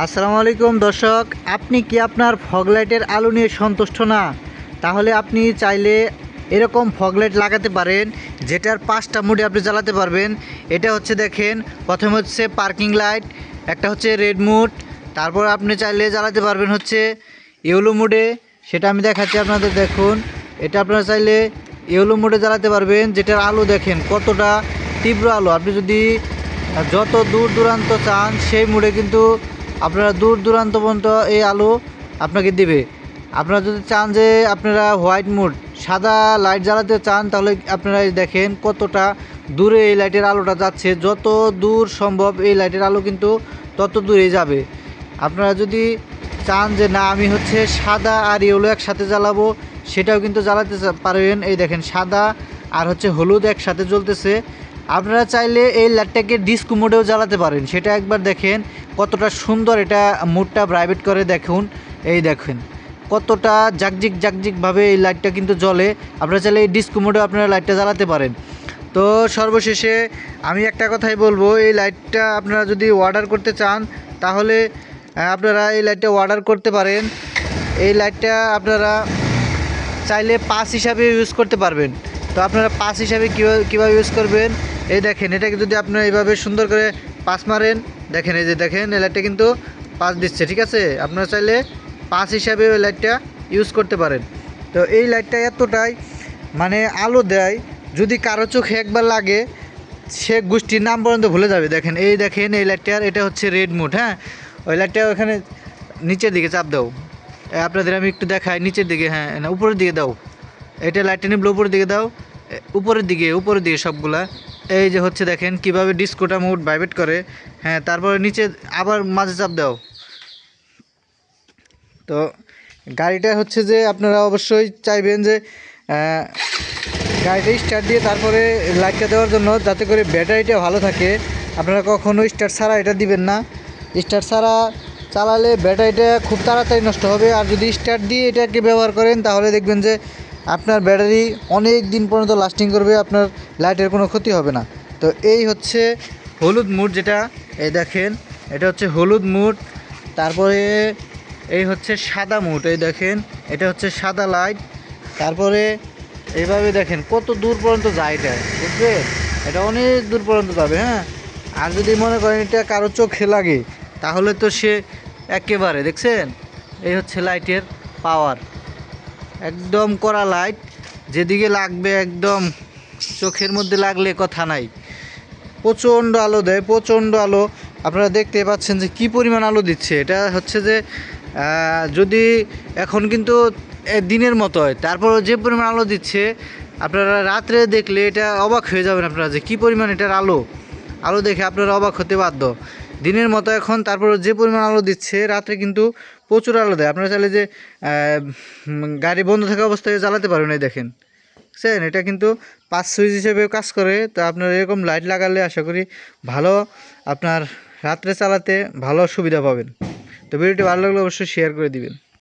আসসালামু আলাইকুম দর্শক, আপনি কি আপনার ফগ লাইটের আলো নিয়ে সন্তুষ্ট না? তাহলে আপনি চাইলে এরকম ফগ লাইট লাগাতে পারেন, যেটার 5টা মোডে আপনি জ্বালাতে পারবেন। এটা হচ্ছে দেখেন, প্রথমে হচ্ছে পার্কিং লাইট, একটা হচ্ছে রেড মোড, তারপর আপনি চাইলে জ্বালাতে পারবেন হচ্ছে ইয়েলো মোডে। সেটা আমি দেখাচ্ছি আপনাদের, দেখুন। এটা আপনারা চাইলে ইয়েলো মোডে জ্বালাতে পারবেন, যেটার আলো দেখেন কতটা তীব্র আলো। আপনি যদি যত দূর দূরান্ত চান সেই মোডে কিন্তু আপনারা দূর দূরান্ত পর্যন্ত এই আলো আপনাকে দিবে। আপনারা যদি চান যে আপনারা হোয়াইট মোড সাদা লাইট জ্বালাতে চান, তাহলে আপনারা দেখেন কতটা দূরে এই লাইটের আলোটা যাচ্ছে। যত দূর সম্ভব এই লাইটের আলো কিন্তু তত দূরে যাবে। আপনারা যদি চান যে না আমি হচ্ছে সাদা আর ইয়েলো একসাথে জ্বালাবো, সেটাও কিন্তু জ্বালাতে পারবেন। এই দেখেন সাদা আর হচ্ছে হলুদ একসাথে জ্বলতেছে। আপনারা চাইলে এই লাইটটাকে ডিস্কো মোডেও জ্বালাতে পারেন, সেটা একবার দেখেন কতটা সুন্দর এটা মুডটা প্রাইভেট করে। দেখুন, এই দেখেন কতটা জাকজিক জাকজিকভাবে এই লাইটটা কিন্তু জ্বলে। আপনারা চাইলে এই ডিস্কো মোডেও আপনারা লাইটটা জ্বালাতে পারেন। তো সর্বশেষে আমি একটা কথাই বলবো, এই লাইটটা আপনারা যদি অর্ডার করতে চান, তাহলে আপনারা এই লাইটটা অর্ডার করতে পারেন। এই লাইটটা আপনারা চাইলে পাস হিসাবে ইউজ করতে পারবেন। তো আপনারা পাস হিসাবে কীভাবে ইউজ করবেন, এই দেখেন এটাকে যদি আপনারা এইভাবে সুন্দর করে পাস মারেন, দেখেন এই যে দেখেন এই লাইটটা কিন্তু পাস দিচ্ছে, ঠিক আছে। আপনারা চাইলে পাস হিসাবে ওই লাইটটা ইউজ করতে পারেন। তো এই লাইটটা এতটাই মানে আলো দেয়, যদি কারো চোখে একবার লাগে সে গোষ্ঠীর নাম পর্যন্ত ভুলে যাবে। দেখেন এই দেখেন এই লাইটটার, এটা হচ্ছে রেড মোড। হ্যাঁ, ওই লাইটটা ওখানে নিচের দিকে চাপ দাও, আপনাদের আমি একটু দেখাই নিচের দিকে। হ্যাঁ না, উপরের দিকে দাও। এটা লাইটটা নিবলে উপরের দিকে দাও, উপরের দিকে সবগুলা। এই যে হচ্ছে দেখেন কিভাবে ডিস্কোটা মোড ভাইব্রেট করে। হ্যাঁ, তারপরে নিচে আবার মাঝে চাপ দাও। তো গাড়িটা হচ্ছে যে আপনারা অবশ্যই চাইবেন যে গাড়িটা স্টার্ট দিয়ে তারপরে লাইটটা দেওয়ার জন্য, যাতে করে ব্যাটারিটা ভালো থাকে। আপনারা কখনো স্টার্ট ছাড়া এটা দিবেন না। স্টার্ট ছাড়া চালালে ব্যাটারিটা খুব তাড়াতাড়ি নষ্ট হবে। আর যদি স্টার্ট দিয়ে এটাকে ব্যবহার করেন, তাহলে দেখবেন যে আপনার ব্যাটারি অনেক দিন পর্যন্ত লাস্টিং করবে, আপনার লাইটের কোনো ক্ষতি হবে না। তো এই হচ্ছে হলুদ মুড, যেটা এই দেখেন এটা হচ্ছে হলুদ মুড। তারপরে এই হচ্ছে সাদা মুড, এই দেখেন এটা হচ্ছে সাদা লাইট। তারপরে এইভাবে দেখেন কত দূর পর্যন্ত যায় এটা, বুঝবে? এটা অনেক দূর পর্যন্ত যাবে। হ্যাঁ, আর যদি মনে করেন এটা কারো চোখে লাগে, তাহলে তো সে একেবারে দেখছেন। এই হচ্ছে লাইটের পাওয়ার, একদম কড়া লাইট, যেদিকে লাগবে একদম চোখের মধ্যে লাগলে কথা নাই। প্রচণ্ড আলো দেয়, প্রচণ্ড আলো। আপনারা দেখতে পাচ্ছেন যে কী পরিমাণ আলো দিচ্ছে। এটা হচ্ছে যে যদি এখন কিন্তু দিনের মতো হয়, তারপরও যে পরিমাণ আলো দিচ্ছে, আপনারা রাত্রে দেখলে এটা অবাক হয়ে যাবেন আপনারা যে কী পরিমাণ এটার আলো। আলো দেখে আপনারা অবাক হতে বাধ্য। দিনের মতো এখন, তারপরও যে পরিমাণ আলো দিচ্ছে, রাত্রে কিন্তু প্রচুর আলো দেয়। আপনারা চাইলে যে গাড়ি বন্ধ থাকা অবস্থায় জ্বালাতে পারবেন। এই দেখেন, বুঝছেন, এটা কিন্তু পাঁচ সুইচ হিসেবে কাজ করে। তো আপনার এরকম লাইট লাগালে আশা করি ভালো, আপনার রাত্রে চালাতে ভালো সুবিধা পাবেন। তো ভিডিওটি ভালো লাগলে অবশ্যই শেয়ার করে দিবেন।